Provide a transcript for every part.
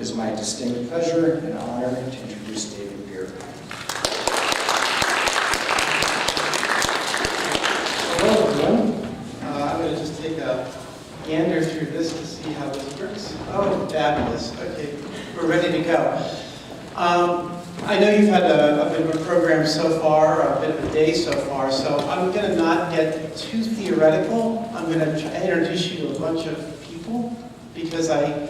is my distinct pleasure and honor to introduce David Beer. Hello, everyone. I'm going to just take a gander through this to see how this works. Oh, fabulous. Okay, we're ready to go. I know you've had a bit of a program so far, a bit of a day so far, so I'm going to not get too theoretical. I'm going to introduce you to a bunch of people because I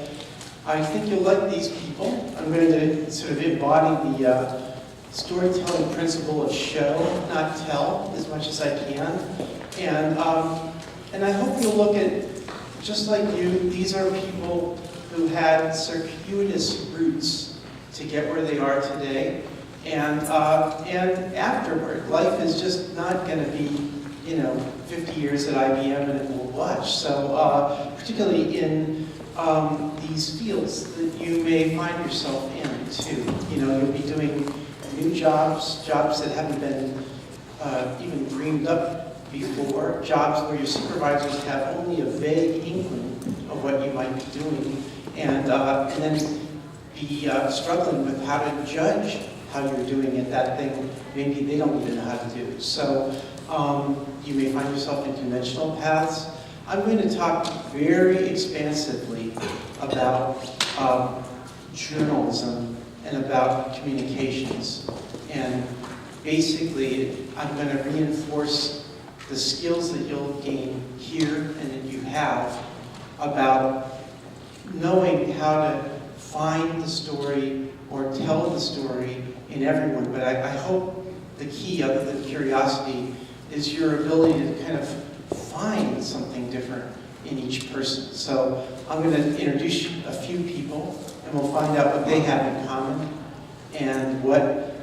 think you'll like these people. I'm going to sort of embody the storytelling principle of show, not tell, as much as I can. And I hope you'll look at, just like you, these are people who had circuitous routes to get where they are today. And afterward, life is just not going to be, 50 years at IBM and it will watch. So particularly in these fields that you may find yourself in too. You'll be doing new jobs that haven't been even dreamed up before, jobs where your supervisors have only a vague inkling of what you might be doing, and then be struggling with how to judge how you're doing at that thing maybe they don't even know how to do. So you may find yourself in conventional paths. I'm going to talk very expansively about journalism and about communications. And basically, I'm going to reinforce the skills that you'll gain here and that you have about knowing how to find the story or tell the story in everyone. But I hope the key, other than curiosity, is your ability to kind of find something different in each person. So I'm going to introduce a few people, and we'll find out what they have in common and what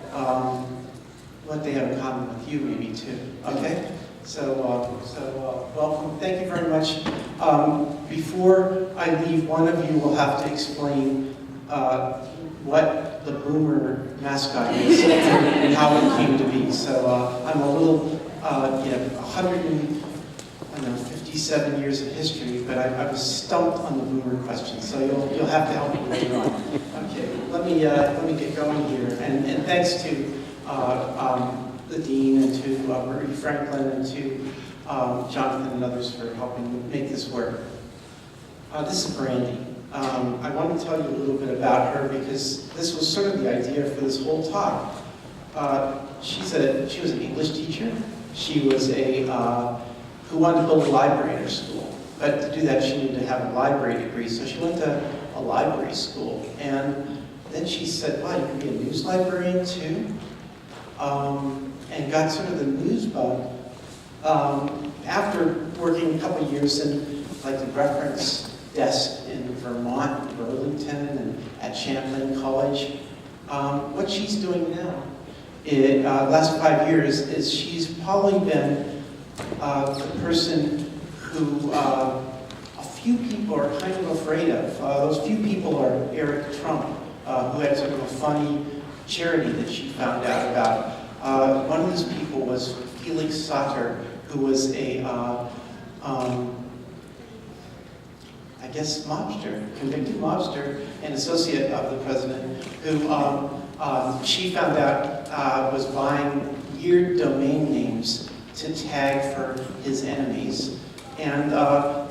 they have in common with you, maybe too. Okay? So welcome. Thank you very much. Before I leave, one of you will have to explain what the Boomer mascot is and how it came to be. So I'm a little, 157 years of history, but I was stumped on the Boomer question. So you'll have to help me later on. Okay, let me get going here. And thanks to the Dean and to Marie Franklin and to Jonathan and others for helping make this work. This is Brandy. I want to tell you a little bit about her because this was sort of the idea for this whole talk. She was an English teacher. She was who wanted to build a library in her school. But to do that, she needed to have a library degree. So she went to a library school. And then she said, wow, you can be a news librarian too? And got sort of the news bug after working a couple years in like the reference desk in Vermont, Burlington, and at Champlain College. What she's doing now, last 5 years, is she's probably been the person who a few people are kind of afraid of. Those few people are Eric Trump, who had sort of a funny charity that she found out about. One of those people was Felix Sater, who was a mobster, convicted mobster, and associate of the president, who she found out was buying weird domain names to tag for his enemies. And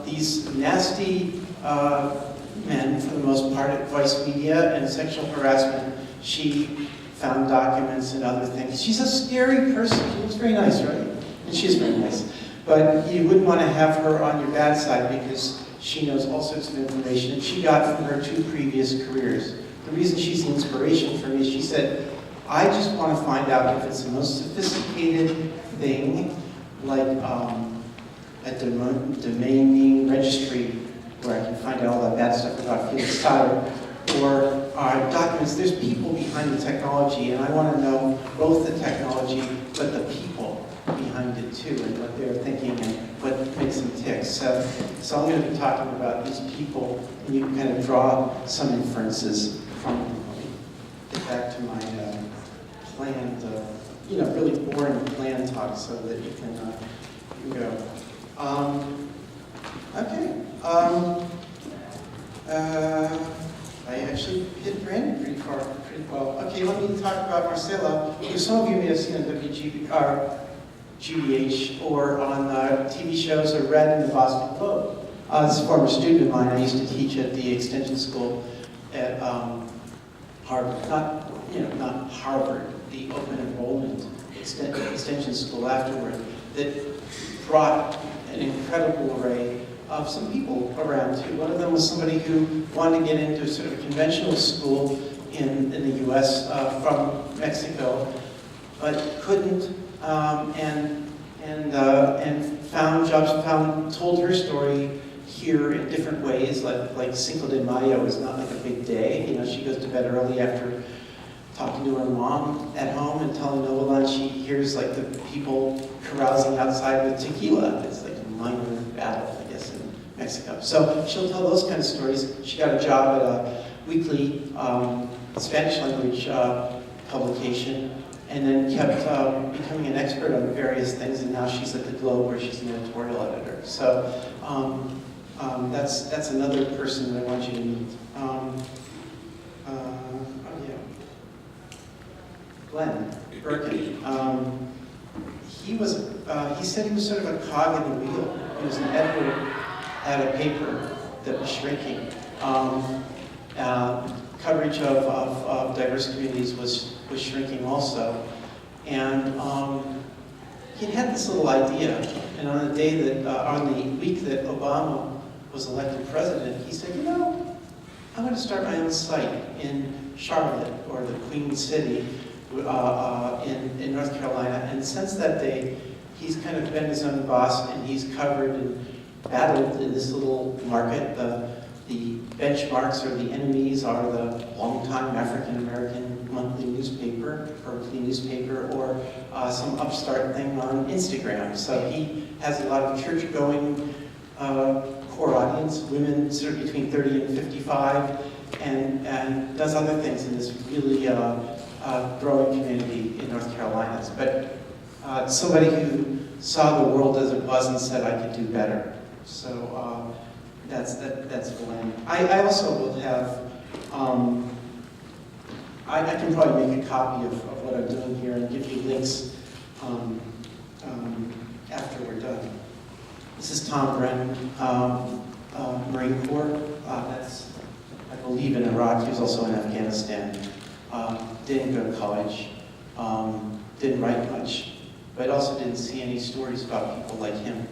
these nasty men, for the most part, at Vice Media and sexual harassment, she found documents and other things. She's a scary person. She looks very nice, right? And she's very nice. But you wouldn't want to have her on your bad side because she knows all sorts of information that she got from her 2 previous careers. The reason she's the inspiration for me is she said, I just want to find out if it's the most sophisticated thing, like a domain name registry where I can find out all that bad stuff about Felix Sater, or documents. There's people behind the technology, and I want to know both the technology, but the people behind it too, and what they're thinking and what makes them tick. So I'm going to be talking about these people, and you can kind of draw some inferences from them. Let me get back to my planned, really boring plan talk so that you can go. Okay. I actually hit Brandon pretty well. Okay, let me talk about Marcela, who some of you may have seen on GBH or on TV shows or read in the Boston Globe. This is a former student of mine. I used to teach at the extension school at Harvard. Not Harvard, the open enrollment extension school afterward, that brought an incredible array of some people around too. One of them was somebody who wanted to get into sort of a conventional school in the US from Mexico, but couldn't, and found jobs, told her story here in different ways, like Cinco de Mayo is not like a big day. You know, she goes to bed early after talking to her mom at home and telling Noah, and she hears like the people carousing outside with tequila. It's like a minor battle, I guess, in Mexico. So she'll tell those kind of stories. She got a job at a weekly Spanish language publication, and then kept becoming an expert on various things, and now she's at the Globe where she's an editorial editor. So that's another person that I want you to meet. Glenn Birkin. He said he was sort of a cog in the wheel. He was an editor at a paper that was shrinking. Coverage of diverse communities was shrinking also. And he had this little idea, and on the day that, on the week that Obama was elected president, he said, you know, I'm going to start my own site in Charlotte, or the Queen City, in North Carolina. And since that day, he's kind of been his own boss, and he's covered and battled in this little market. The benchmarks or the enemies are the longtime African-American monthly newspaper, or weekly newspaper, or some upstart thing on Instagram. So he has a lot of church-going core audience, women sort of between 30 and 55, and does other things in this really growing community in North Carolina. But somebody who saw the world as it was and said, I could do better. So that's Glenn. I also will have, I can probably make a copy of what I'm doing here and give you links after we're done. This is Tom Brennan, Marine Corps. That's, I believe, in Iraq. He was also in Afghanistan. Didn't go to college, didn't write much, but also didn't see any stories about people like him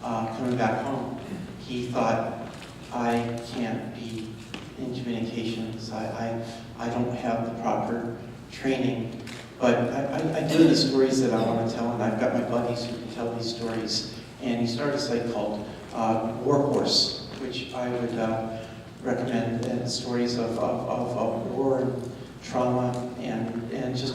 coming back home. He thought, I can't be in communications, I don't have the proper training, but I do the stories that I want to tell, and I've got my buddies who can tell these stories. And he started a site called Warhorse, which I would recommend, and stories of war and trauma and just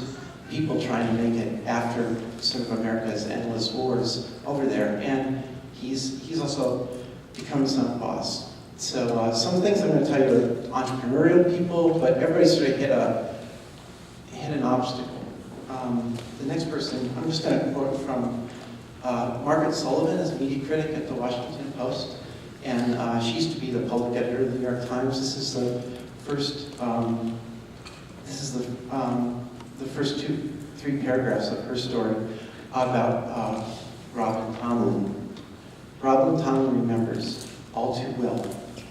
people trying to make it after sort of America's endless wars over there. And he's also become his own boss. So some things I'm going to tell you are entrepreneurial people, but everybody sort of hit an obstacle. The next person, I'm just going to quote from Margaret Sullivan is a media critic at the Washington Post, and she used to be the public editor of the New York Times. This is the first. The first 2-3 paragraphs of her story about Robin Tomlin. Robin Tomlin remembers all too well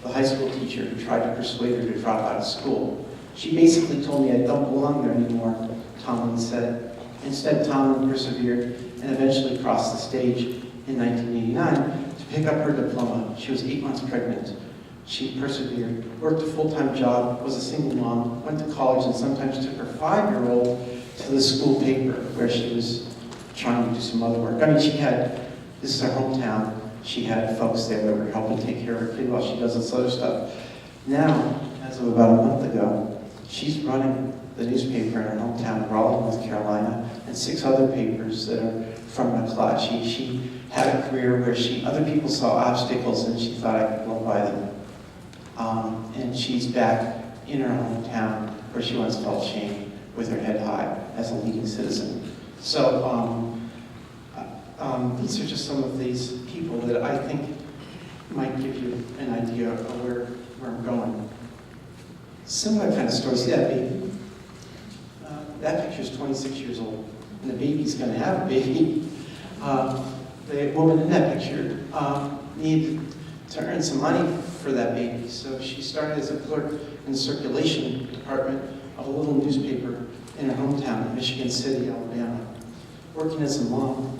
the high school teacher who tried to persuade her to drop out of school. She basically told me I don't belong there anymore, Tomlin said. Instead, Tomlin persevered and eventually crossed the stage in 1989 to pick up her diploma. She was 8 months pregnant. She persevered, worked a full-time job, was a single mom, went to college, and sometimes took her 5-year-old to the school paper where she was trying to do some other work. I mean, this is her hometown, she had folks there that were helping take care of her kid while she does this other stuff. Now, as of about a month ago, she's running the newspaper in her hometown, Raleigh, North Carolina, and 6 other papers that are from her class. She had a career where other people saw obstacles and she thought I could blow by them. And she's back in her hometown where she once felt shame with her head high as a leading citizen. So these are just some of these people that I think might give you an idea of where I'm going. Similar kind of story. See that baby? That picture is 26 years old, and the baby's going to have a baby. The woman in that picture needed to earn some money for that baby, so she started as a clerk in the circulation department of a little newspaper in her hometown in Michigan City, Alabama. Working as a mom,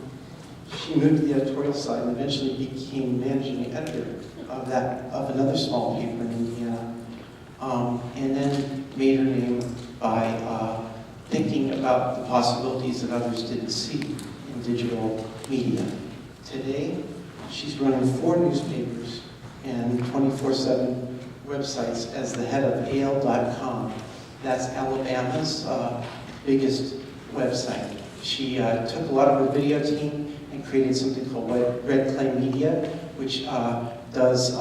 she moved to the editorial side and eventually became managing editor of another small paper in Indiana, and then made her name by thinking about the possibilities that others didn't see in digital media. Today, she's running 4 newspapers and 24/7 websites as the head of AL.com. That's Alabama's biggest website. She took a lot of her video team and created something called Red Clay Media, which does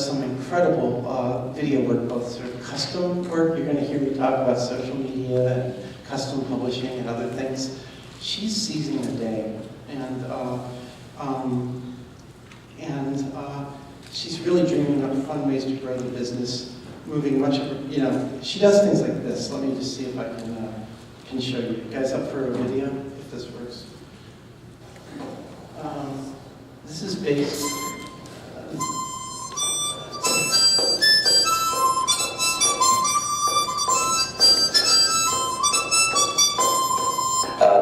some incredible video work, both sort of custom work. You're going to hear me talk about social media and custom publishing and other things. She's seizing the day, and she's really dreaming up fun ways to grow the business, moving much of her, she does things like this. Let me just see if I can show you. You guys up for a video, if this works? This is based.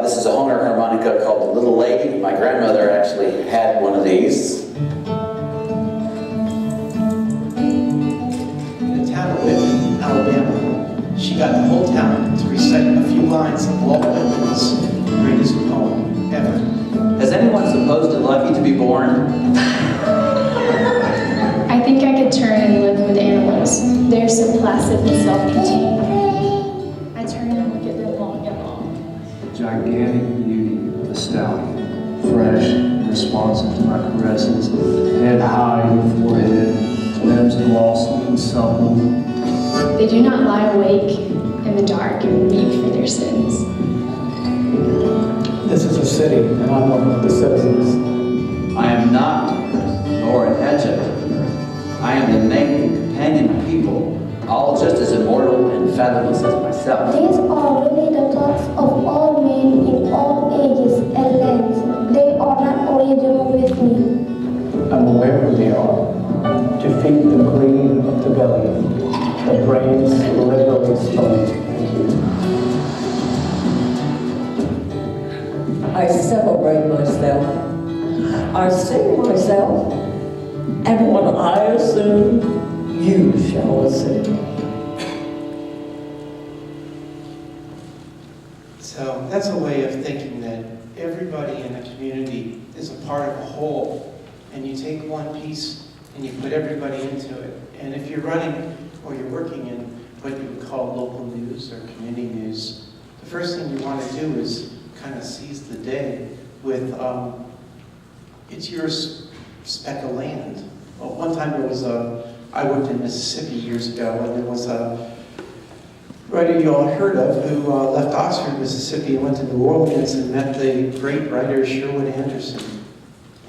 This is a Hohner harmonica called the Little Lady. My grandmother actually had one of these. In the town of Whitman, Alabama, she got the whole town to recite a few lines of Walt Whitman's greatest poem ever. Has anyone supposed it lucky to be born? I think I could turn and live with animals. They're so placid and self-contained. I turn and look at them long and long. The gigantic beauty of the stallion, fresh and responsive to my caresses, head high in forehead, limbs glossy and supple. They do not lie awake in the dark and weep for their sins. This is a city, and I'm one of the citizens. I am not Earth, nor an adjunct of Earth. I am the main companion of people, all just as immortal and fathomless as myself. These are really the thoughts of all men in all ages and lands. They are not original with me. I'm aware who they are. To feed the greed of the belly, the brains liberally spun. I celebrate myself. I sing myself. And what I assume, you shall assume. So that's a way of thinking that everybody in a community is a part of a whole, and you take one piece and you put everybody into it. And if you're running or you're working in what you would call local news or community news, the first thing you want to do is kind of seize the day with, it's your speck of land. Well, one time there was I worked in Mississippi years ago, and there was a writer you all heard of who left Oxford, Mississippi, and went to New Orleans and met the great writer Sherwood Anderson.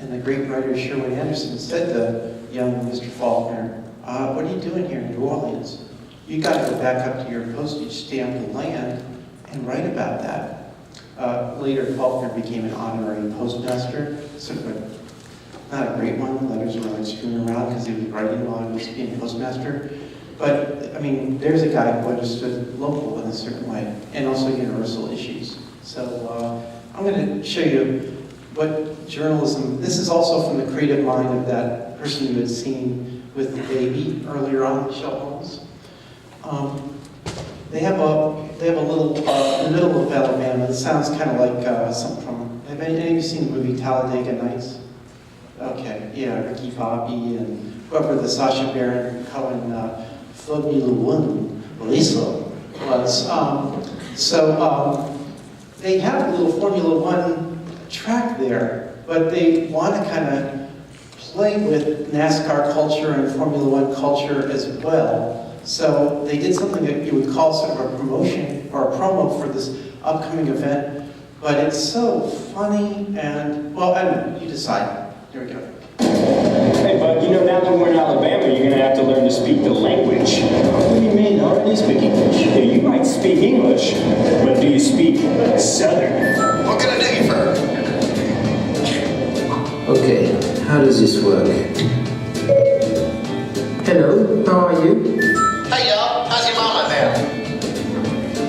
And the great writer Sherwood Anderson said to young Mr. Faulkner, what are you doing here in New Orleans? You got to go back up to your postage stamp land and write about that. Later, Faulkner became an honorary postmaster, sort of not a great one. Letters were like strewn around because he was writing while he was being postmaster. But, I mean, there's a guy who understood local in a certain way, and also universal issues. So I'm going to show you what journalism, this is also from the creative mind of that person you had seen with the baby earlier on, Michelle Holmes. They have a little, in the middle of Alabama, it sounds kind of like something from, have any of you seen the movie Talladega Nights? Okay, yeah, Ricky Bobby and whoever the Sacha Baron Cohen Formula One Lasell was. They have a little Formula One track there, but they want to kind of play with NASCAR culture and Formula One culture as well. So they did something that you would call sort of a promotion or a promo for this upcoming event, but it's so funny and, well, I don't know, you decide. Here we go. Hey, bud, you know now that we're in Alabama, you're going to have to learn to speak the language. What do you mean? I already speak English. Yeah, you might speak English, but do you speak Southern? What can I do you for? Okay, how does this work? Hello, how are you? Hey, y'all. How's your mama now?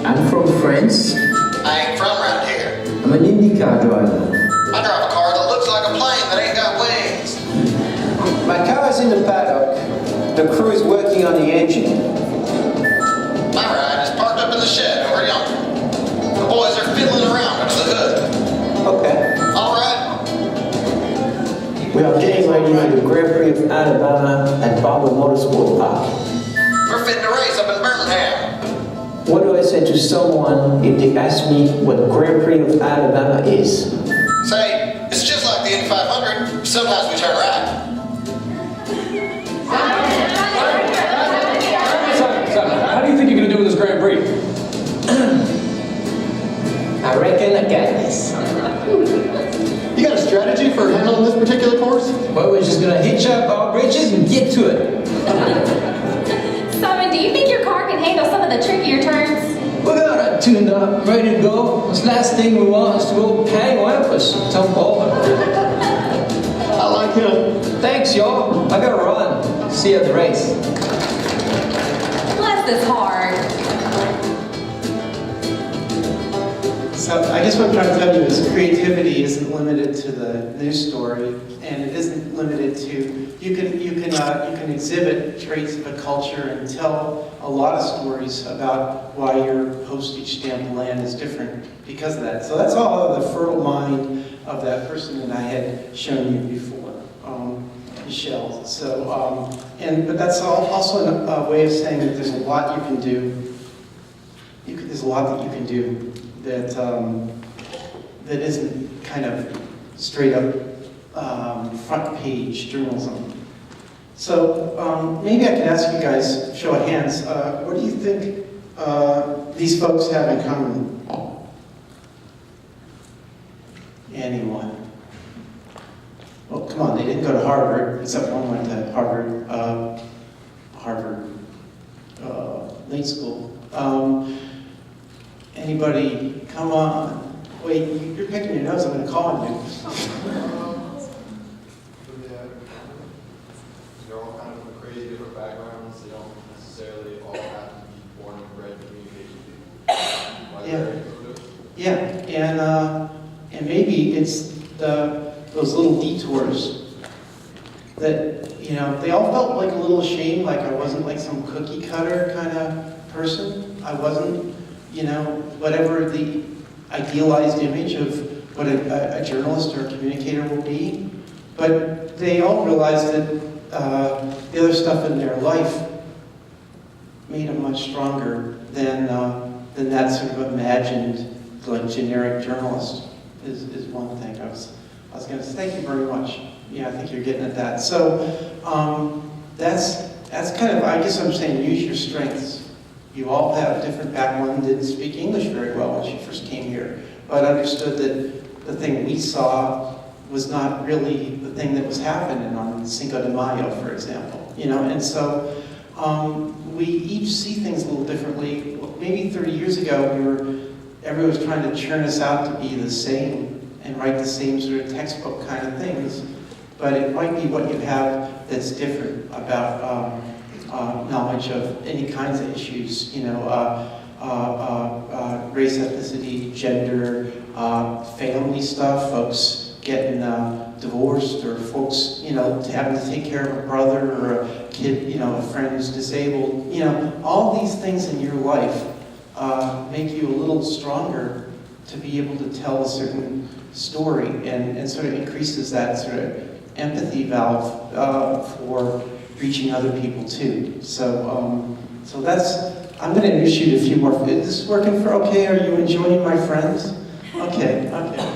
I'm from France. I ain't from around here. I'm an IndyCar driver. I drive a car that looks like a plane that ain't got wings. My car is in the paddock. The crew is working on the engine. My ride is parked up in the shed over yonder. The boys are fiddling around under the hood. Okay. All right. We are getting ready for the Grand Prix of Alabama at Barber Motorsport Park. We're fitting a race up in Birmingham. What do I say to someone if they ask me what Grand Prix of Alabama is? Say, it's just like the Indy 500. Sometimes we turn right. Simon, how do you think you're going to do with this Grand Prix? I reckon I got this. You got a strategy for handling this particular course? Well, we're just gonna hitch up our bridges and get to it. Simon, do you think your car can handle some of the trickier turns? We got it tuned up, ready to go. This last thing we want is to go hang one of us, tumble over. I like him. Thanks, y'all. I gotta run. See you at the race. Bless this heart. So I guess what I'm trying to tell you is creativity isn't limited to the news story, and it isn't limited to, you can exhibit traits of a culture and tell a lot of stories about why your postage stamp land is different because of that. So that's all of the fertile mind of that person that I had shown you before, Michelle. So, but that's also a way of saying that there's a lot you can do. There's a lot that you can do that that isn't kind of straight up front page journalism. So maybe I could ask you guys, show of hands, what do you think these folks have in common? Anyone? Well, come on, they didn't go to Harvard, except one went to Harvard Late School. Anybody? Come on. Wait, you're picking your nose. I'm going to call on you. They're all kind of crazy different backgrounds. They don't necessarily all have to be born and bred communication people. Yeah, and maybe it's those little detours that, you know, they all felt like a little ashamed, like I wasn't like some cookie cutter kind of person. I wasn't, you know, whatever the idealized image of what a journalist or a communicator will be. But they all realized that the other stuff in their life made them much stronger than that sort of imagined, like, generic journalist is one thing. I was going to say, thank you very much. Yeah, I think you're getting at that. So that's kind of, I guess I'm saying, use your strengths. You all have different backgrounds. One didn't speak English very well when she first came here, but understood that the thing we saw was not really the thing that was happening on Cinco de Mayo, for example. You know, and so we each see things a little differently. Maybe 30 years ago, everyone was trying to churn us out to be the same and write the same sort of textbook kind of things, but it might be what you have that's different about knowledge of any kinds of issues, you know, race, ethnicity, gender, family stuff, folks getting divorced, or folks, you know, having to take care of a brother or a kid, you know, a friend who's disabled. You know, all these things in your life make you a little stronger to be able to tell a certain story, and sort of increases that sort of empathy valve for reaching other people too. So, so that's, I'm going to introduce you to a few more. Is this working for okay? Are you enjoying my friends? Okay, okay.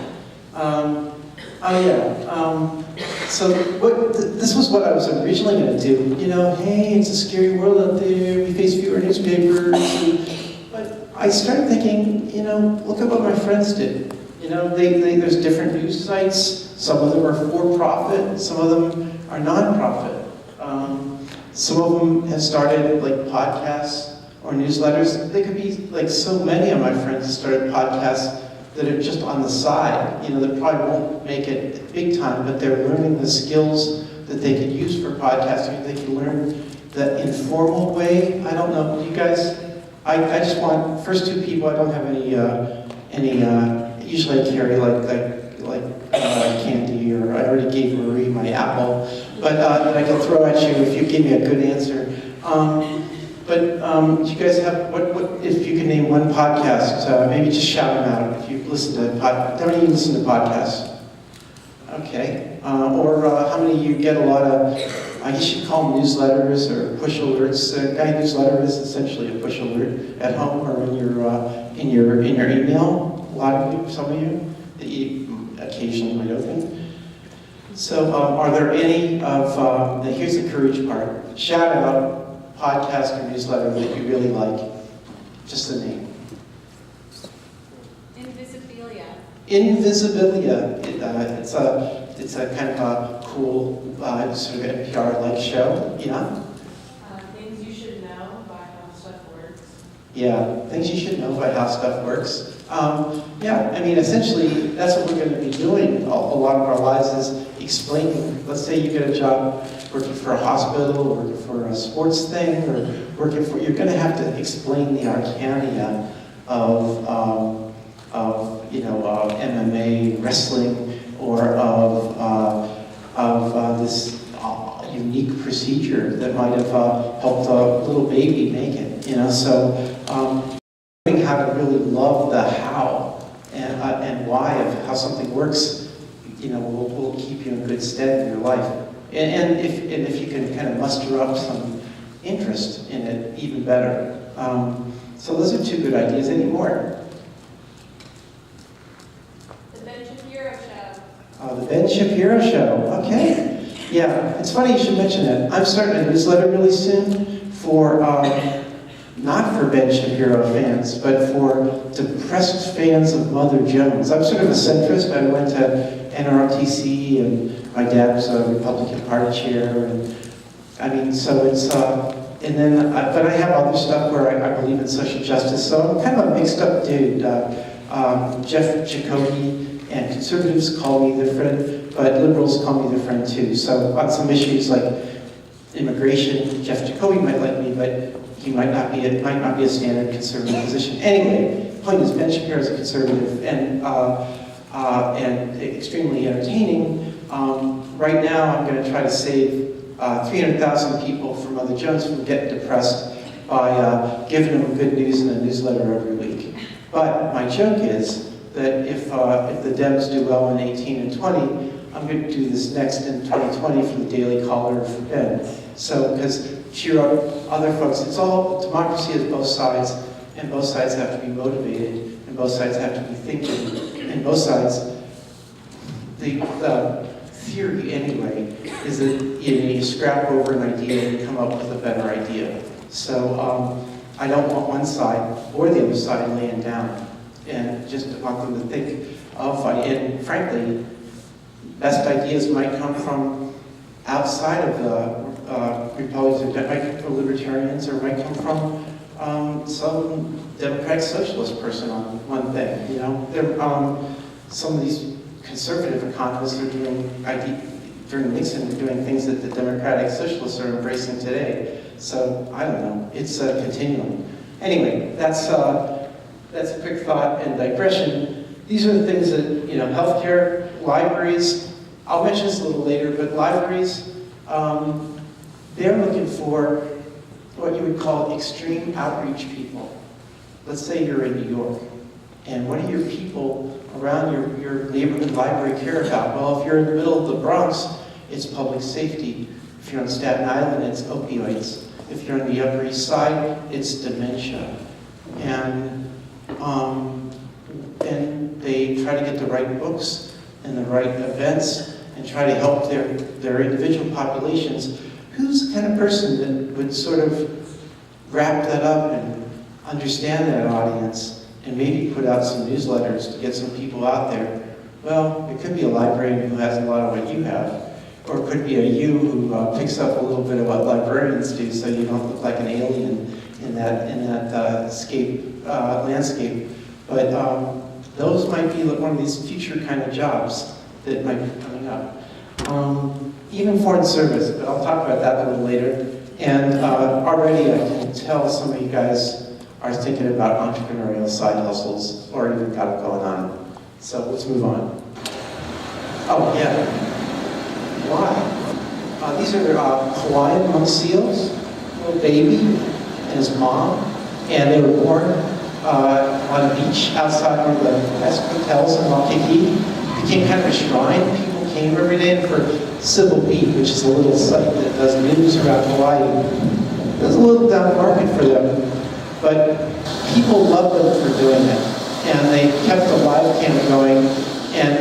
So this was what I was originally going to do. You know, hey, it's a scary world out there. We face fewer newspapers. But I started thinking, you know, look at what my friends did. You know, there's different news sites. Some of them are for-profit, some of them are non-profit. Some of them have started like podcasts or newsletters. They could be like so many of my friends have started podcasts that are just on the side, you know, that probably won't make it big time, but they're learning the skills that they could use for podcasting. They can learn the informal way. I don't know, you guys, I just want, first two people, I don't have usually I carry like candy, or I already gave Marie my apple, but that I can throw at you if you give me a good answer. Do you guys have, what if you can name one podcast, maybe just shout them out if you listen to don't you listen to podcasts? Okay, how many of you get a lot of, I guess you'd call them newsletters or push alerts. A guy newsletter is essentially a push alert at home or in your email. A lot of you, some of you, that you occasionally might open. So are there any of, here's the courage part. Shout out podcast or newsletter that you really like. Just the name. Invisibilia. Invisibilia. It's a kind of a cool sort of NPR-like show. Yeah? Things you should know about how stuff works. Yeah, things you should know about how stuff works. Yeah, I mean, essentially, that's what we're going to be doing a lot of our lives is explaining. Let's say you get a job working for a hospital, or working for a sports thing, or you're going to have to explain the arcana of MMA, wrestling, or of this unique procedure that might have helped a little baby make it. You know, so learning how to really love the how and why of how something works, you know, will keep you in good stead in your life. And if you can kind of muster up some interest in it, even better. So those are two good ideas. Any more? The Ben Shapiro Show. The Ben Shapiro Show. Okay. Yeah, it's funny you should mention that. I'm starting a newsletter really soon for, not for Ben Shapiro fans, but for depressed fans of Mother Jones. I'm sort of a centrist. I went to NROTC, and my dad was a Republican Party chair, and I mean, so it's, and then, but I have other stuff where I believe in social justice, so I'm kind of a mixed up dude. Jeff Jacoby and conservatives call me their friend, but liberals call me their friend too. So on some issues like immigration, Jeff Jacoby might like me, but he might not be a standard conservative position. Anyway, the point is Ben Shapiro is a conservative and extremely entertaining. Right now, I'm going to try to save 300,000 people from Mother Jones from getting depressed by giving them good news in a newsletter every week. But my joke is that if the Dems do well in 18 and 20, I'm going to do this next in 2020 for the Daily Caller for Ben. So, because cheer up other folks. It's all, democracy has both sides, and both sides have to be motivated, and both sides have to be thinking, and both sides, the theory anyway, is that you scrap over an idea and you come up with a better idea. So I don't want one side or the other side laying down, and just want them to think of, and frankly, best ideas might come from outside of the Republicans, it might come from libertarians, or might come from some democratic socialist person on one thing. You know, some of these conservative economists are doing, during Nixon, were doing things that the democratic socialists are embracing today. So I don't know. It's a continuum. Anyway, that's a quick thought and digression. These are the things that, you know, healthcare, libraries. I'll mention this a little later, but libraries. They're looking for what you would call extreme outreach people. Let's say you're in New York, and what do your people around your neighborhood library care about? Well, if you're in the middle of the Bronx, it's public safety. If you're on Staten Island, it's opioids. If you're on the Upper East Side, it's dementia. And they try to get the right books and the right events and try to help their individual populations. Who's the kind of person that would sort of wrap that up and understand that audience and maybe put out some newsletters to get some people out there. Well, it could be a librarian who has a lot of what you have, or it could be a you who picks up a little bit of what librarians do, so you don't look like an alien in that landscape. But those might be one of these future kind of jobs that might be coming up. Even foreign service, but I'll talk about that a little later. And already I can tell some of you guys are thinking about entrepreneurial side hustles or even got it going on. So let's move on. Oh, yeah. Why? These are Hawaiian monk seals, little baby and his mom, and they were born on a beach outside one of the best hotels in Waikiki. It became kind of a shrine. People came every day for Civil Beat, which is a little site that does news around Hawaii. It was a little down market for them, but people loved them for doing it. And they kept the live cam going, and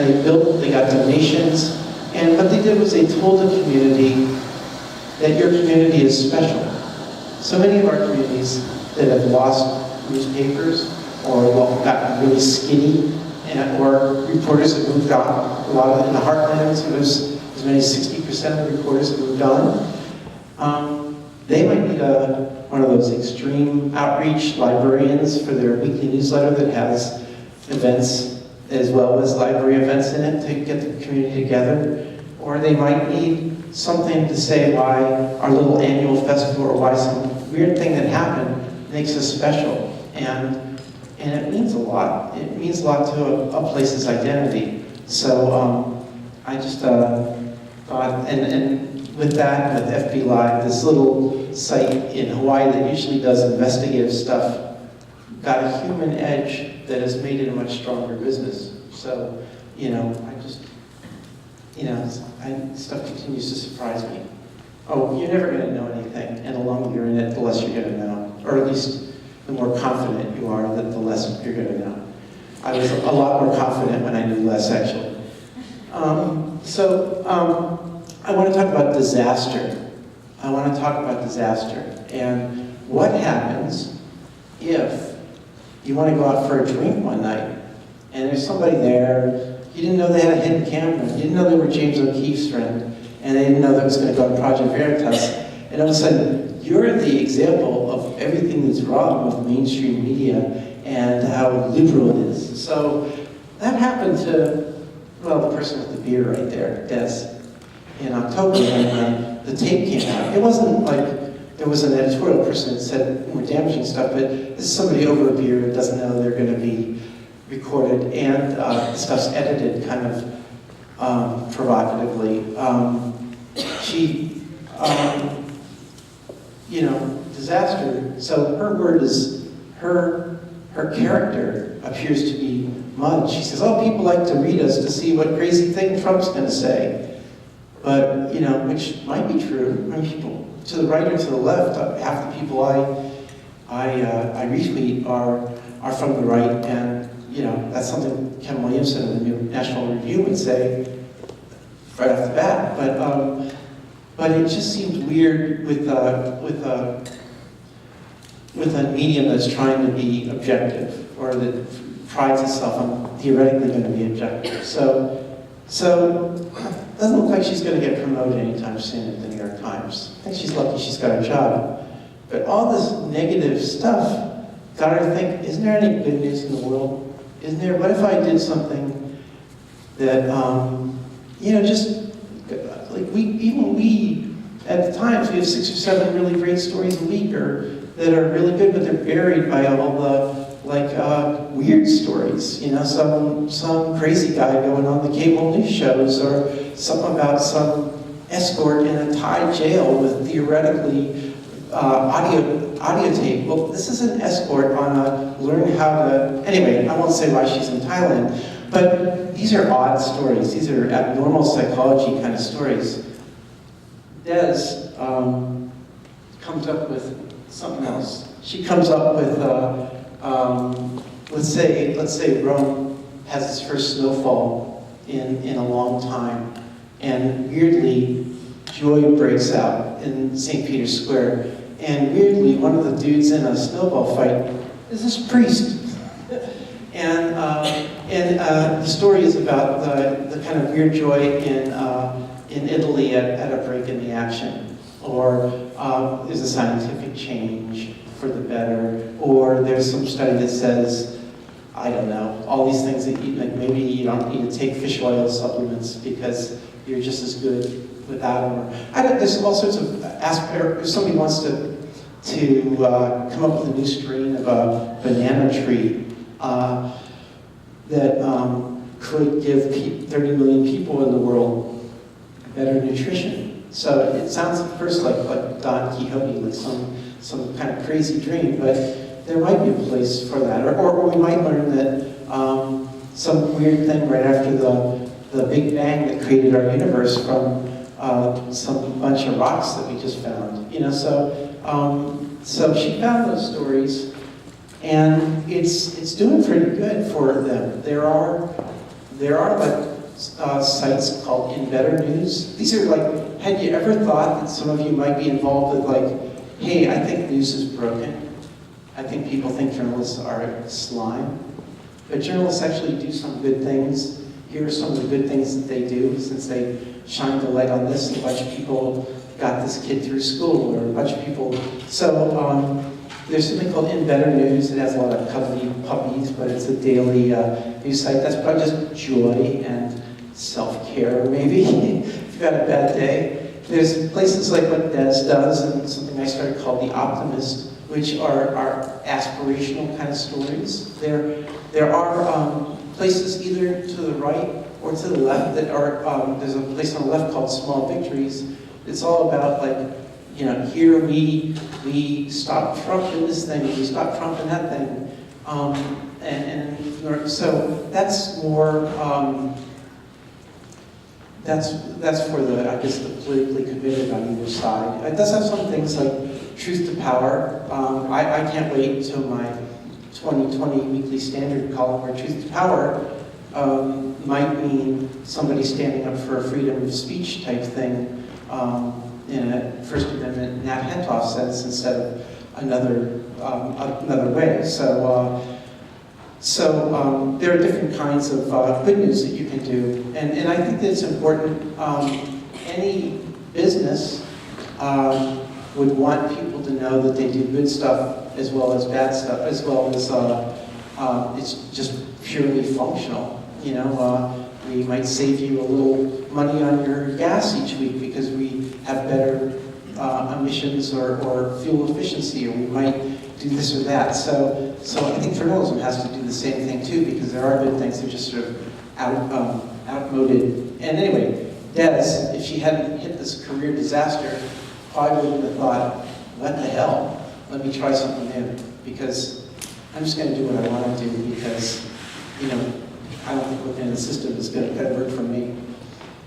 they got donations. And what they did was they told the community that your community is special. So many of our communities that have lost newspapers or gotten really skinny, or reporters have moved on. A lot of in the heartlands, there's as many as 60% of the reporters have moved on. They might need one of those extreme outreach librarians for their weekly newsletter that has events as well as library events in it to get the community together. Or they might need something to say why our little annual festival or why some weird thing that happened makes us special. And it means a lot. It means a lot to a place's identity. So I just thought, and with that, with FB Live, this little site in Hawaii that usually does investigative stuff, got a human edge that has made it a much stronger business. So, stuff continues to surprise me. Oh, you're never going to know anything, and the longer you're in it, the less you're going to know. Or at least the more confident you are, the less you're going to know. I was a lot more confident when I knew less, actually. I want to talk about disaster. And what happens if you want to go out for a drink one night, and there's somebody there, you didn't know they had a hidden camera, you didn't know they were James O'Keefe's friend, and they didn't know that was going to go on Project Veritas, and all of a sudden, you're the example of everything that's wrong with mainstream media and how liberal it is. So that happened to, well, the person with the beer right there, Des, in October when the tape came out. It wasn't like there was an editorial person that said more damaging stuff, but this is somebody over a beer who doesn't know they're going to be recorded, and the stuff's edited kind of provocatively. Disaster. So her word is, her character appears to be mud. She says, oh, people like to read us to see what crazy thing Trump's going to say. But, which might be true. I mean, people to the right or to the left, half the people I retweet are from the right, and that's something Ken Williamson of the New National Review would say right off the bat. But it just seems weird with a medium that's trying to be objective, or that prides itself on theoretically going to be objective. So it doesn't look like she's going to get promoted anytime soon at the New York Times. I think she's lucky she's got a job. But all this negative stuff got her to think, isn't there any good news in the world? Isn't there? What if I did something that, just like we, at the Times, we have 6 or 7 really great stories a week that are really good, but they're buried by all the weird stories. Some crazy guy going on the cable news shows, or something about some escort in a Thai jail with theoretically audio tape. Well, this is an escort on a learn how to... Anyway, I won't say why she's in Thailand, but these are odd stories. These are abnormal psychology kind of stories. Des comes up with something else. She comes up with, let's say Rome has its first snowfall in a long time, and weirdly, joy breaks out in St. Peter's Square. And weirdly, one of the dudes in a snowball fight is this priest. And the story is about the kind of weird joy in Italy at a break in the action, or there's a scientific change for the better, or there's some study that says, I don't know, all these things that you, like maybe you don't need to take fish oil supplements because you're just as good without them. Or, there's all sorts of aspects. If somebody wants to come up with a new strain of a banana tree that could give 30 million people in the world better nutrition. So it sounds at first like Don Quixote, like some kind of crazy dream, but there might be a place for that. Or we might learn that some weird thing right after the Big Bang that created our universe from some bunch of rocks that we just found. You know, so she found those stories, and it's doing pretty good for them. There are like sites called In Better News. These are like, had you ever thought that some of you might be involved with like, hey, I think news is broken. I think people think journalists are slime. But journalists actually do some good things. Here are some of the good things that they do, since they shine the light on this. A bunch of people got this kid through school, or a bunch of people. So there's something called In Better News. It has a lot of cuddly puppies, but it's a daily news site. That's probably just joy and self-care, maybe, if you've had a bad day. There's places like what Des does, and something I started called The Optimist, which are aspirational kind of stories. There are places either to the right or to the left that are, there's a place on the left called Small Victories. It's all about like, you know, here we stop Trump in this thing, we stop Trump in that thing. And so that's more, that's for the, I guess, the politically committed on either side. It does have some things like truth to power. I can't wait until my 2020 Weekly Standard column where truth to power might mean somebody standing up for a freedom of speech type thing in a First Amendment Nat Hentoff sense instead of another way. So there are different kinds of good news that you can do. And I think that it's important. Any business would want people to know that they do good stuff as well as bad stuff, as well as it's just purely functional. You know, we might save you a little money on your gas each week because we have better emissions or fuel efficiency, or we might do this or that. So I think journalism has to do the same thing too, because there are good things that are just sort of outmoded. And anyway, Des, if she hadn't hit this career disaster, probably wouldn't have thought, what the hell? Let me try something new, because I'm just going to do what I want to do, because, you know, I don't think working in the system is going to work for me.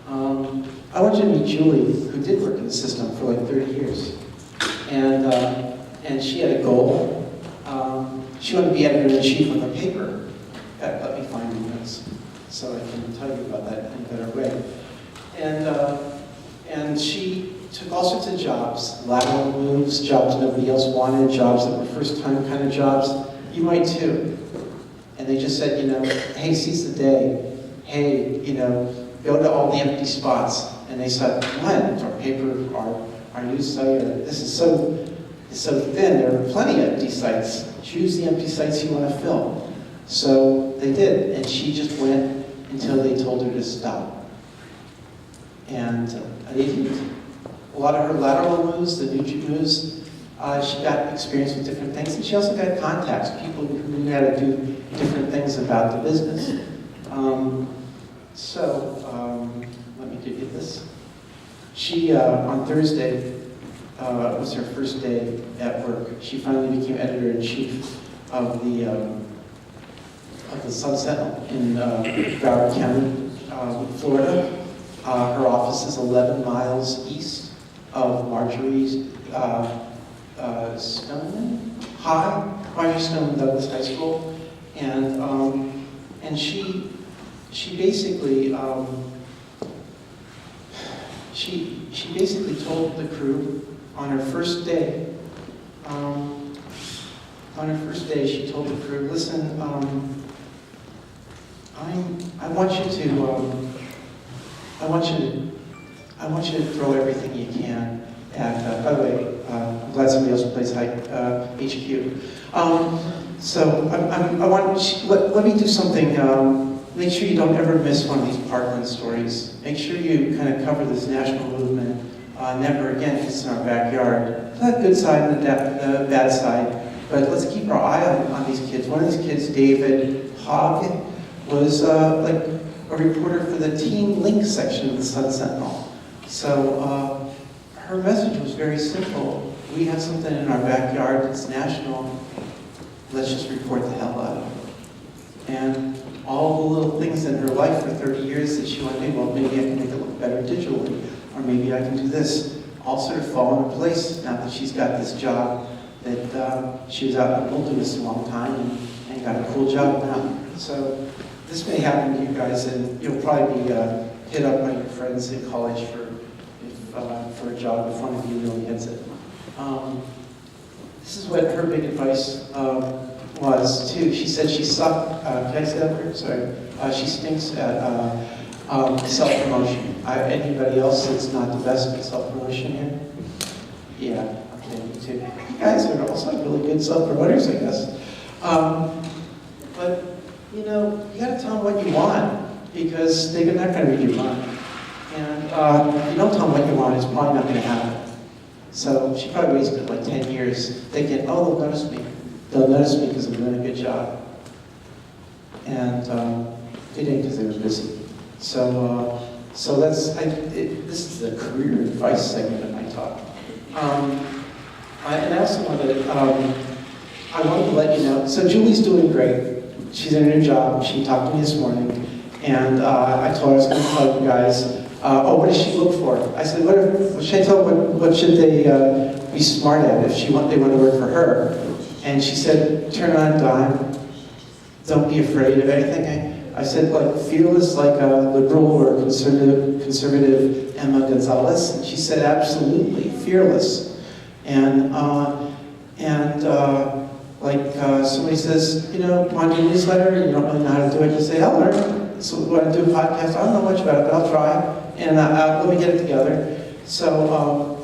I want you to meet Julie, who did work in the system for like 30 years. And she had a goal. She wanted to be editor-in-chief of a paper. In fact, let me find the notes so I can tell you about that in a better way. And she took all sorts of jobs, lateral moves, jobs nobody else wanted, jobs that were first-time kind of jobs. You might too. And they just said, you know, hey, seize the day. Hey, you know, go to all the empty spots. And they said, what? Our paper, our news site, this is so thin. There are plenty of empty sites. Choose the empty sites you want to fill. So they did, and she just went until they told her to stop. And they didn't. A lot of her lateral moves, the Nugent moves, she got experience with different things, and she also got contacts, people who knew how to do different things about the business. Let me give you this. She, on Thursday, was her first day at work. She finally became editor-in-chief of the Sun Sentinel in Broward County, Florida. Her office is 11 miles east of Marjorie Stoneman Douglas High School, and she basically she basically told the crew on her first day. She told the crew, listen, I want you to, I want you to throw everything you can at, by the way, I'm glad somebody else plays HQ. So I want you, let me do something, make sure you don't ever miss one of these Parkland stories. Make sure you kind of cover this national movement, never again, it's in our backyard. The good side and the bad side, but let's keep our eye on these kids. One of these kids, David Hogg, was like a reporter for the Teen Link section of the Sun Sentinel. So her message was very simple. We have something in our backyard that's national. Let's just report the hell out of it. And all the little things in her life for 30 years that she wanted to do, well, maybe I can make it look better digitally, or maybe I can do this, all sort of fall into place now that she's got this job that she was out in the wilderness a long time and got a cool job now. So this may happen to you guys, and you'll probably be hit up by your friends in college for a job if one of you really hits it. This is what her big advice was too. She said she sucked. Can I say that word? Sorry. She stinks at self-promotion. Anybody else that's not the best at self-promotion here? Yeah. Okay, me too. You guys are also really good self-promoters, I guess. But you know, you got to tell them what you want because they're not going to read your mind. And if you don't tell them what you want, it's probably not going to happen. So she probably wasted like 10 years thinking, oh, they'll notice me. They'll notice me because I'm doing a good job. And they didn't because they were busy. So that's, this is the career advice segment of my talk. And I also wanted to let you know, so Julie's doing great. She's in her new job. She talked to me this morning. And I told her I was going to tell you guys, what does she look for? I said, what should I tell them, what should they be smart at if they want to work for her? And she said, turn on a dime. Don't be afraid of anything. I said, like, fearless like a liberal or conservative Emma Gonzalez. And she said, absolutely, fearless. And somebody says, you know, want to do a newsletter and you don't really know how to do it, you say, I'll learn. So we want to do a podcast. I don't know much about it, but I'll try. And let me get it together. So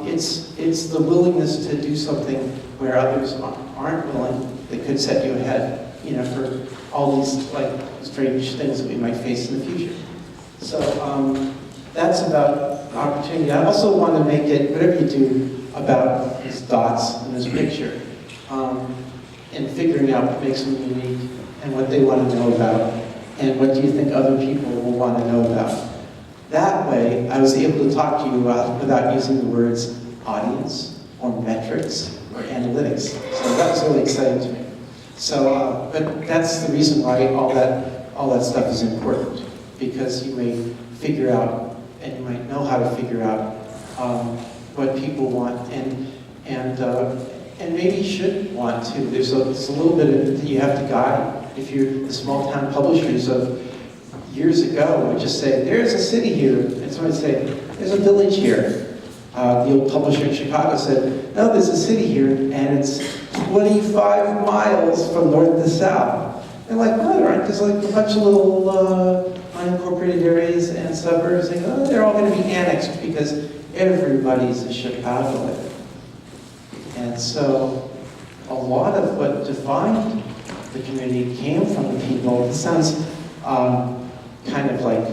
it's the willingness to do something where others aren't willing that could set you ahead, you know, for all these like strange things that we might face in the future. So that's about opportunity. I also want to make it, whatever you do, about these dots in this picture, and figuring out what makes them unique and what they want to know about, and what do you think other people will want to know about. That way, I was able to talk to you without using the words audience or metrics or analytics. So that was really exciting to me. So, but that's the reason why all that stuff is important, because you may figure out, and you might know how to figure out what people want, and maybe should want to. There's a little bit of that you have to guide. If you're the small town publishers of years ago would just say, there's a city here, and somebody would say, there's a village here. The old publisher in Chicago said, no, there's a city here, and it's 25 miles from north to south. They're like, no, there aren't. There's like a bunch of little unincorporated areas and suburbs. They go, oh, they're all going to be annexed because everybody's a Chicagoan. And so a lot of what defined the community came from the people. It sounds kind of like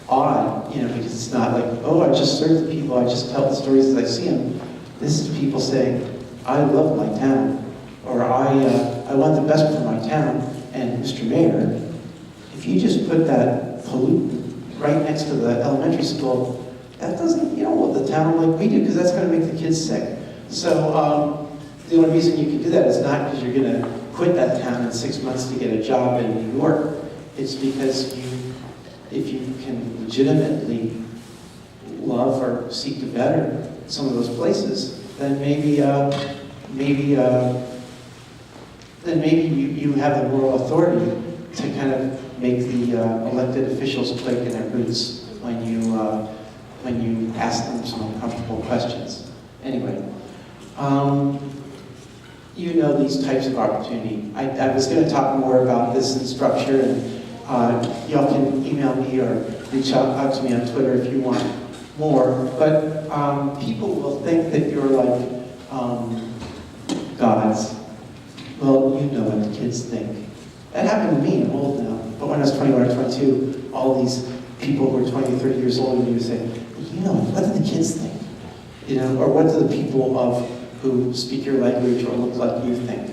odd, you know, because it's not like, oh, I just serve the people, I just tell the stories as I see them. This is people saying, I love my town, or I want the best for my town. And Mr. Mayor, if you just put that pollutant right next to the elementary school, that doesn't, you don't want the town like we do, because that's going to make the kids sick. So the only reason you can do that is not because you're going to quit that town in 6 months to get a job in New York. It's because if you can legitimately love or seek to better some of those places, then maybe you have the moral authority to kind of make the elected officials click in their boots when you ask them some uncomfortable questions. Anyway, you know these types of opportunity. I was going to talk more about this in structure Y'all can email me or reach out to me on Twitter if you want more. But people will think that you're like gods. Well, you know what the kids think. That happened to me. I'm old now. But when I was 21 or 22, all these people who were 20 or 30 years older than me would say, you know, what do the kids think? You know, or what do the people of who speak your language or look like you think?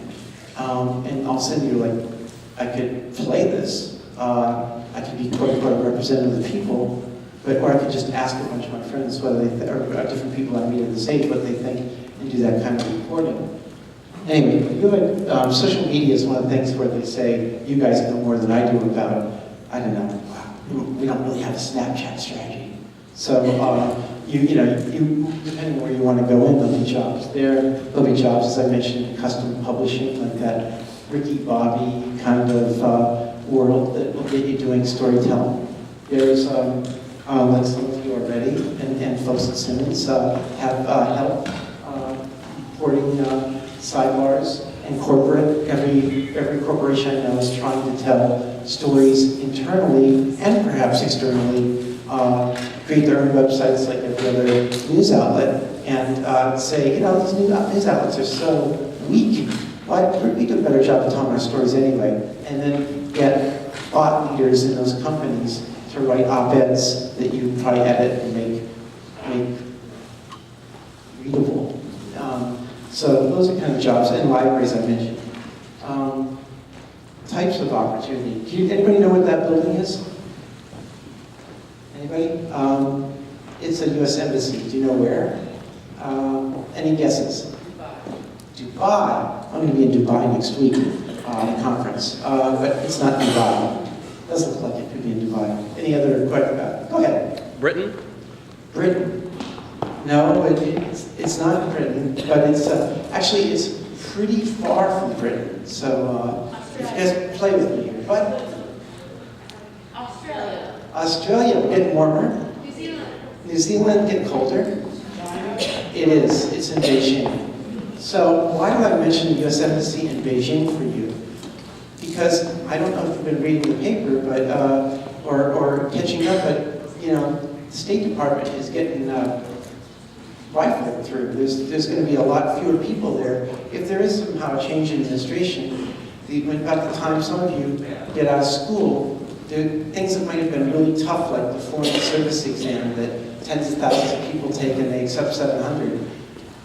And all of a sudden you're like, I could play this. I could be quote unquote a representative of the people, or I could just ask a bunch of my friends whether they or different people I meet at this age what they think and do that kind of reporting. Anyway, you have social media is one of the things where they say you guys know more than I do about. I don't know. We don't really have a Snapchat strategy, so you depending where you want to go in, there'll be jobs there. There'll be jobs, as I mentioned, custom publishing, like that Ricky Bobby kind of world that will get you doing storytelling. There's, like some of you already, and folks at Simmons have help reporting sidebars and corporate. Every corporation I know is trying to tell stories internally and perhaps externally, create their own websites like every other news outlet, and say, you know, these news outlets are so weak. We do a better job of telling our stories anyway, and then get thought leaders in those companies to write op-eds that you probably edit and make readable. So those are kind of jobs, and libraries I mentioned. Types of opportunity. Anybody know what that building is? Anybody? It's a U.S. Embassy. Do you know where? Any guesses? Dubai. I'm going to be in Dubai next week on a conference, but it's not Dubai. It doesn't look like it could be in Dubai. Any other questions about it? Go ahead. Britain? Britain. No, it's not Britain, but it's actually it's pretty far from Britain. So if you guys play with me here, but Australia. Australia getting warmer. New Zealand. New Zealand getting colder. It is. It's in Beijing. So why do I mention the U.S. Embassy in Beijing for you? Because I don't know if you've been reading the paper, but or catching up, but you know, the State Department is getting rifled through. There's going to be a lot fewer people there. If there is somehow a change in administration, about the time some of you get out of school, things that might have been really tough, like the foreign service exam that tens of thousands of people take and they accept 700.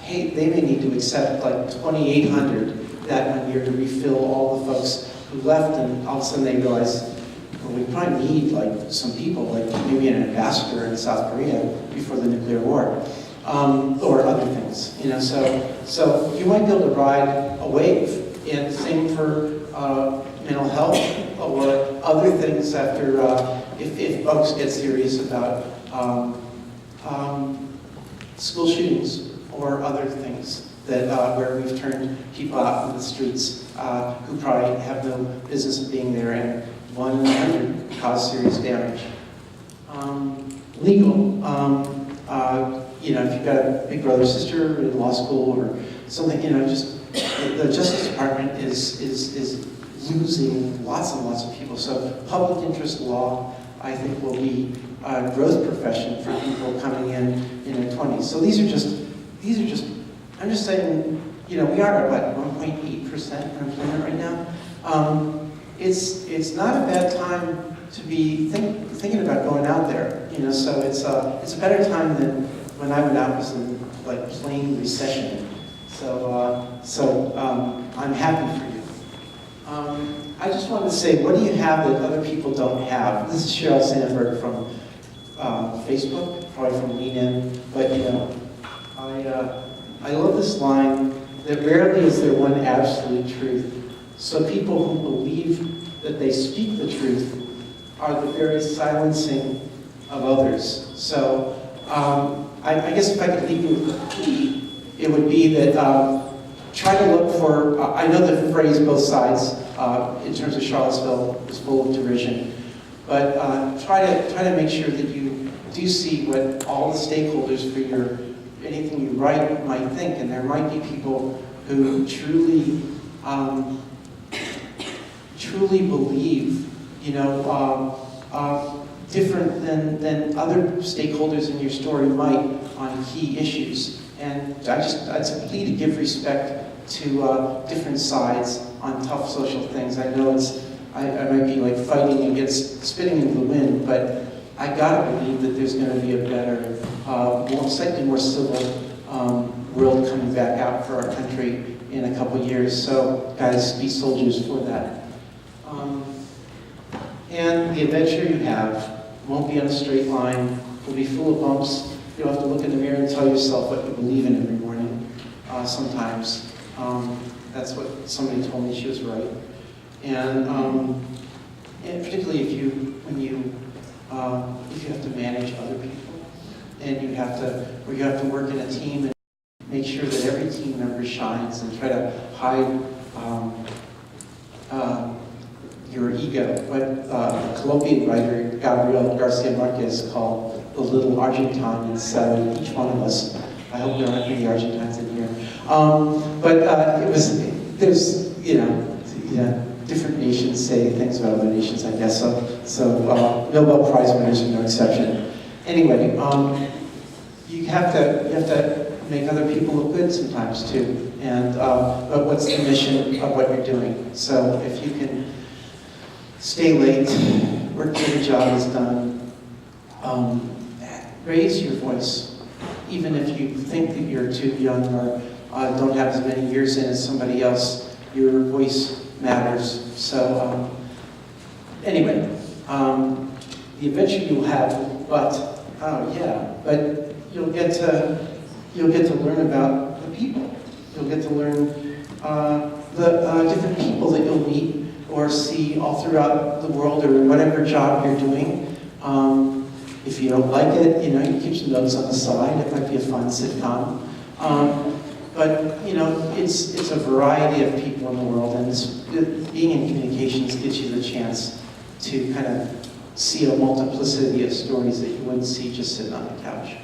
Hey, they may need to accept like 2,800 that one year to refill all the folks who left, and all of a sudden they realize, well, we probably need like some people, like maybe an ambassador in South Korea before the nuclear war, or other things, you know. So you might be able to ride a wave, and same for mental health or other things after if folks get serious about school shootings or other things that where we've turned people out in the streets who probably have no business of being there, and 1 in 100 cause serious damage. Legal. You know, if you've got a big brother or sister in law school or something, you know, just the Justice Department is losing lots and lots of people. So public interest law, I think, will be a growth profession for people coming in their 20s. So these are just, I'm just saying, you know, we are at what, 1.8% unemployment right now. It's not a bad time to be thinking about going out there, you know. So it's a better time than when I went out was in like plain recession. So I'm happy for you. I just wanted to say, what do you have that other people don't have? This is Sheryl Sandberg from Facebook, probably from Lean In, but you know, I love this line, that rarely is there one absolute truth. So people who believe that they speak the truth are the very silencing of others. So I guess if I could leave you with a plea, it would be that try to look for, I know the phrase both sides in terms of Charlottesville is full of derision, but try to make sure that you do see what all the stakeholders for anything you write might think, and there might be people who truly believe different than other stakeholders in your story might on key issues. And it's a plea to give respect to different sides on tough social things. I know I might be like fighting against spitting in the wind, but I gotta believe that there's gonna be a better, slightly more civil world coming back out for our country in a couple years. So guys, be soldiers for that. And the adventure you have won't be on a straight line. Will be full of bumps. You'll have to look in the mirror and tell yourself what you believe in every morning. Sometimes. That's what somebody told me. She was right. And particularly if you have to manage other people, and you have to work in a team and make sure that every team member shines, and try to hide your ego. What the Colombian writer Gabriel Garcia Marquez called the little Argentine inside each one of us. I hope there aren't any Argentines in here. There's different nations say things about other nations, I guess. So Nobel Prize winners are no exception. Anyway, you have to make other people look good sometimes too. And but what's the mission of what you're doing? So if you can stay late, work till the job is done, raise your voice, even if you think that you're too young or don't have as many years in as somebody else. Your voice matters. So anyway, the adventure you'll have, but you'll get to learn about the people. You'll get to learn the different people that you'll meet or see all throughout the world or whatever job you're doing. If you don't like it, you keep some notes on the side. It might be a fun sitcom. But it's a variety of people in the world, and being in communications gives you the chance to kind of see a multiplicity of stories that you wouldn't see just sitting on the couch.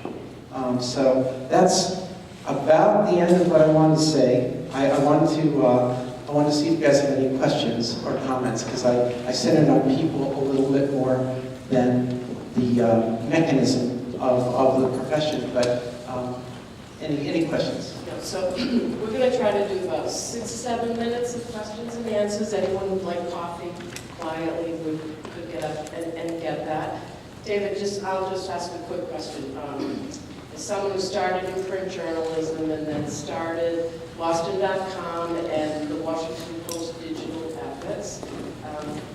So that's about the end of what I wanted to say. I wanted to see if you guys have any questions or comments, because I centered on people a little bit more than the mechanism of the profession. But any questions? So we're going to try to do about 6-7 minutes of questions and answers. Anyone who'd like coffee quietly could get up and get that. David, I'll just ask a quick question. As someone who started in print journalism and then started Boston.com and the Washington Post digital outlets,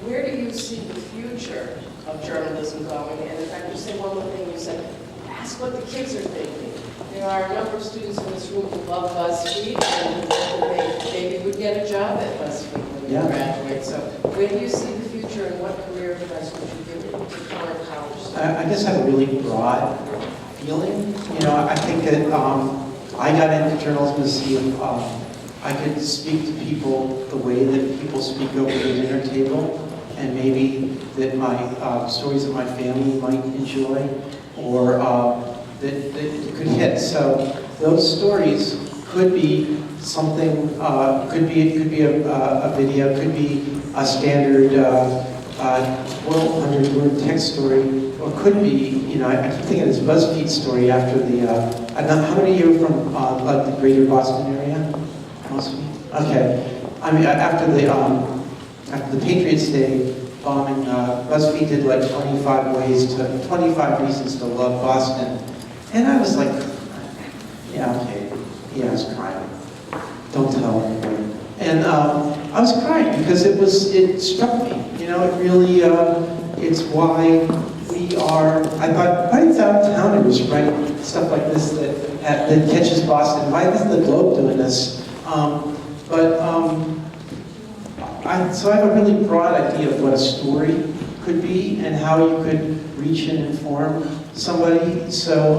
where do you see the future of journalism going? And in fact, you said one more thing. You said, ask what the kids are thinking. There are a number of students in this room who love BuzzFeed, and maybe would get a job at BuzzFeed when you graduate. So where do you see the future, and what career advice would you give to current college students? I guess I have a really broad feeling. I think that I got into journalism to see if I could speak to people the way that people speak over the dinner table, and maybe that my stories that my family might enjoy, or that could hit. So those stories could be something, could be a video, could be a standard 1,200-word text story, or could be, I keep thinking of this BuzzFeed story after the, how many of you are from like the greater Boston area? Most of you? Okay. I mean, after the Patriots Day bombing, BuzzFeed did like 25 reasons to love Boston. And I was like, yeah, okay, yeah, I was crying. Don't tell anybody. And I was crying because it struck me. It really, it's why we are, I thought, why downtowners write stuff like this that catches Boston? Why isn't the Globe doing this? So I have a really broad idea of what a story could be and how you could reach and inform somebody. So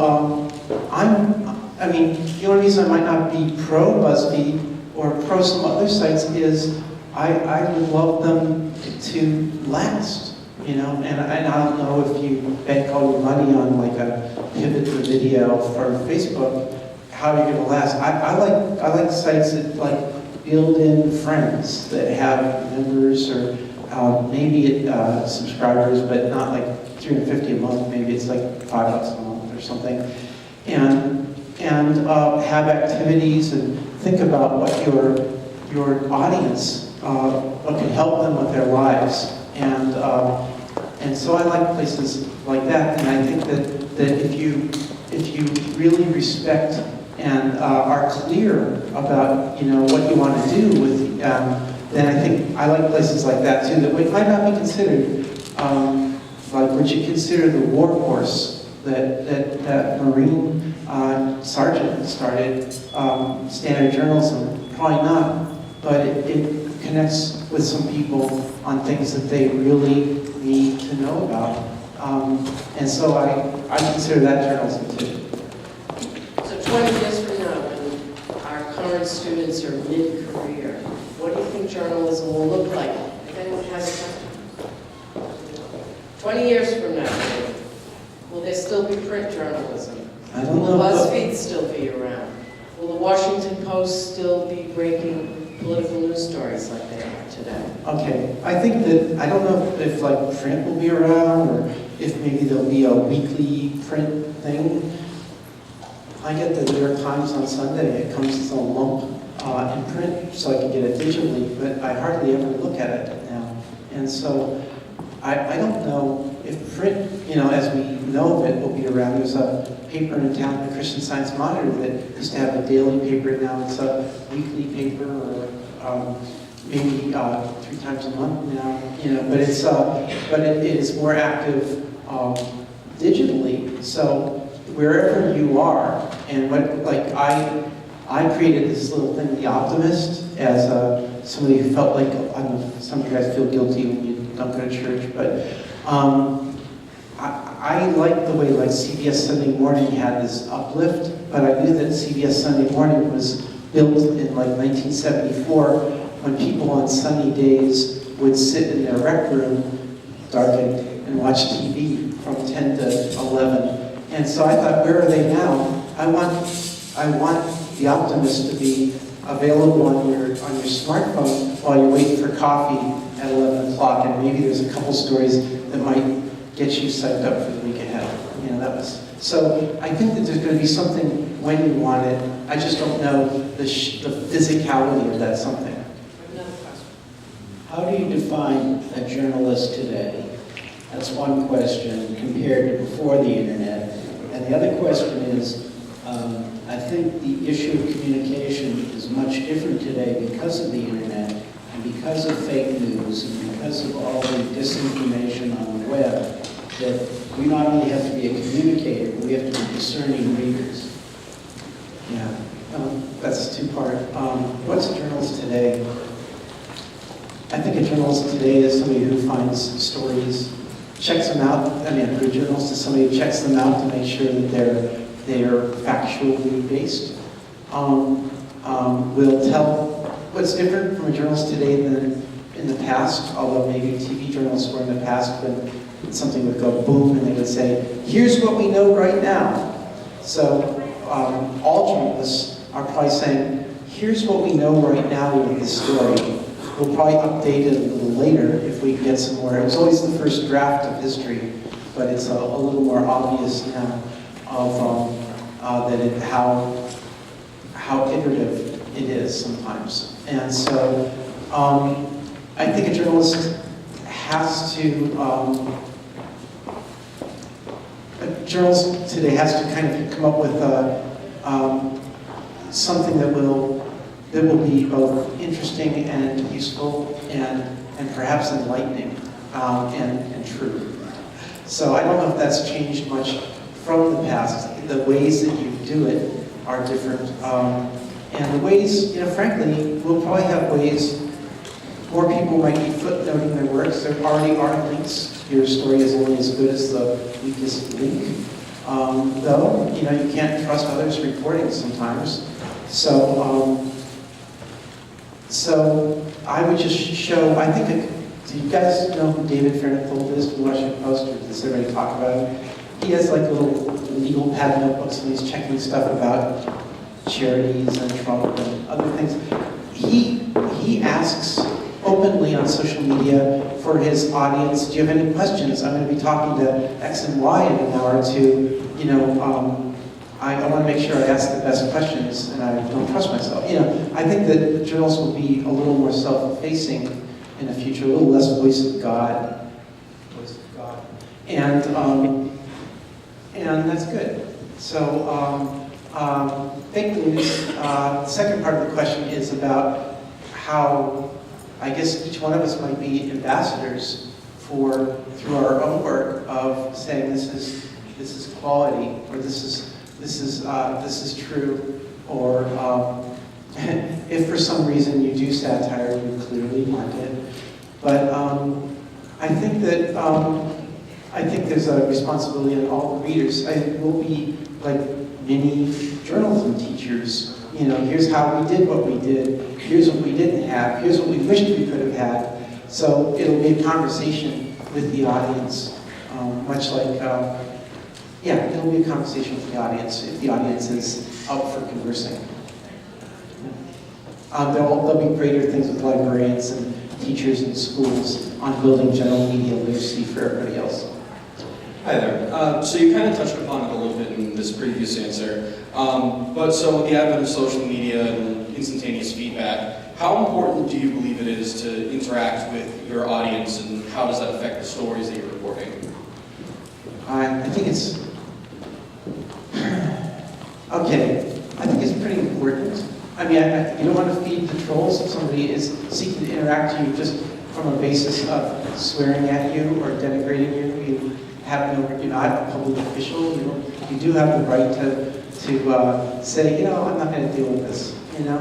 the only reason I might not be pro BuzzFeed or pro some other sites is I would love them to last, and I don't know if you bank all your money on like a pivot to video for Facebook, how you're going to last. I like sites that like build in friends that have members or maybe subscribers, but not like $350 a month. Maybe it's like $5 a month or something. And have activities and think about what your audience, what can help them with their lives. And so I like places like that, and I think that if you really respect and are clear about what you want to do with, then I think I like places like that too. That might not be considered like would you consider the war horse that Marine sergeant started standard journalism? Probably not, but it connects with some people on things that they really need to know about. And so I consider that journalism too. So 20 years from now, when our current students are mid-career, what do you think journalism will look like? If anyone has a question. 20 years from now, will there still be print journalism? I don't know. Will BuzzFeed still be around? Will the Washington Post still be breaking political news stories like they are today? Okay, I think that, I don't know if like print will be around or if maybe there'll be a weekly print thing. I get the New York Times on Sunday, it comes as a lump in print so I can get it digitally, but I hardly ever look at it now. And so I don't know if print, as we know of it, will be around. There's a paper in town, the Christian Science Monitor, that used to have a daily paper. Now it's a weekly paper, or maybe 3 times a month now. But it's but it is more active digitally. So wherever you are, and I created this little thing, The Optimist, as somebody who felt like, I don't know, some of you guys feel guilty when you don't go to church, but I like the way like CBS Sunday Morning had this uplift, but I knew that CBS Sunday Morning was built in like 1974 when people on sunny days would sit in their rec room, darkened, and watch TV from 10 to 11. And so I thought, where are they now? I want The Optimist to be available on your smartphone while you're waiting for coffee at 11 o'clock, and maybe there's a couple stories that might get you psyched up for the week ahead. So I think that there's going to be something when you want it. I just don't know the physicality of that something. Another question. How do you define a journalist today? That's one question compared to before the internet. And the other question is, I think the issue of communication is much different today because of the internet and because of fake news and because of all the disinformation on the web, that we not only have to be a communicator, but we have to be discerning readers. Yeah, that's two-part. What's a journalist today? I think a journalist today is somebody who finds stories, checks them out. I mean, a good journalist is somebody who checks them out to make sure that they're factually based. Will tell what's different from a journalist today than in the past, although maybe TV journalists were in the past when something would go boom and they would say, here's what we know right now. So all journalists are probably saying, here's what we know right now with this story. We'll probably update it a little later if we get some more. It was always the first draft of history, but it's a little more obvious now of how iterative it is sometimes. And so I think a journalist has to, today has to kind of come up with something that will be both interesting and useful and perhaps enlightening and true. So I don't know if that's changed much from the past. The ways that you do it are different. And the ways, frankly, we'll probably have ways more people might be footnoting their works. There already are links. Your story is only as good as the weakest link. Though, you can't trust others reporting sometimes. So I would just show, I think, do you guys know who David Fairnapole is from the Washington Post, or does everybody talk about him? He has like little legal pad notebooks and he's checking stuff about charities and Trump and other things. He asks, openly on social media for his audience, do you have any questions? I'm going to be talking to X and Y in an hour or two. You know, I want to make sure I ask the best questions, and I don't trust myself. You know, I think that journalists will be a little more self-effacing in the future, a little less voice of God. Voice of God. And that's good. So, fake news. The second part of the question is about how, I guess, each one of us might be ambassadors through our own work of saying this is quality, or this is true, or if for some reason you do satire, you clearly mark it. But I think there's a responsibility on all the readers. We'll be like mini journalism teachers. You know, here's how we did what we did. Here's what we didn't have. Here's what we wished we could have had. So it'll be a conversation with the audience, much like, it'll be a conversation with the audience if the audience is up for conversing. There'll be greater things with librarians and teachers and schools on building general media literacy for everybody else. Hi there. So you kind of touched upon it a little bit in this previous answer. But so with the advent of social media and instantaneous feedback, how important do you believe it is to interact with your audience, and how does that affect the stories that you're reporting? I think it's okay. I think it's pretty important. I mean, you don't want to feed the trolls if somebody is seeking to interact with you just from a basis of swearing at you or denigrating you. You're not a public official. You do have the right to say, you know, I'm not going to deal with this. You know,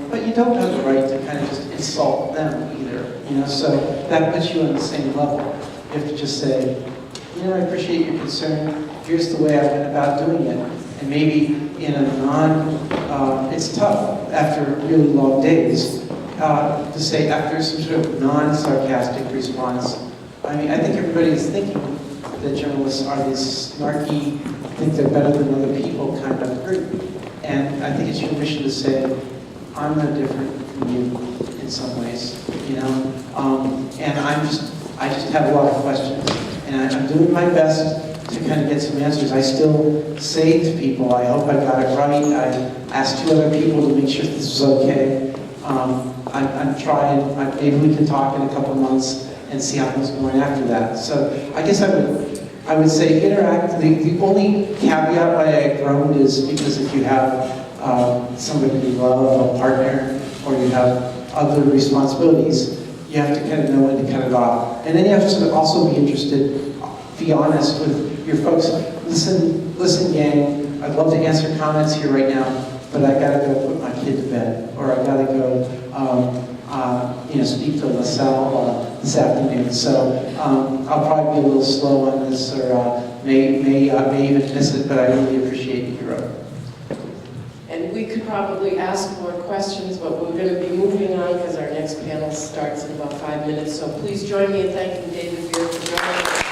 but you don't have the right to kind of just insult them either. You know, so that puts you on the same level. You have to just say, you know, I appreciate your concern. Here's the way I went about doing it. And maybe in a it's tough after really long days to say after some sort of non-sarcastic response. I mean, I think everybody is thinking that journalists are this snarky, think they're better than other people kind of group. And I think it's your mission to say, I'm no different from you in some ways, you know? And I just have a lot of questions. And I'm doing my best to kind of get some answers. I still say to people, I hope I got it right. I asked 2 other people to make sure this was okay. I'm trying. Maybe we can talk in a couple months and see how things going after that. So I guess I would say interact. The only caveat why I groaned is because if you have somebody you love, a partner, or you have other responsibilities, you have to kind of know when to cut it off. And then you have to also be interested, be honest with your folks. Listen, gang, I'd love to answer comments here right now, but I gotta go put my kid to bed, or I gotta go, speak to Lasell this afternoon. So I'll probably be a little slow on this, or may even miss it, but I really appreciate it, Hero. And we could probably ask more questions, but we're going to be moving on because our next panel starts in about 5 minutes. So please join me in thanking David Beer for joining us.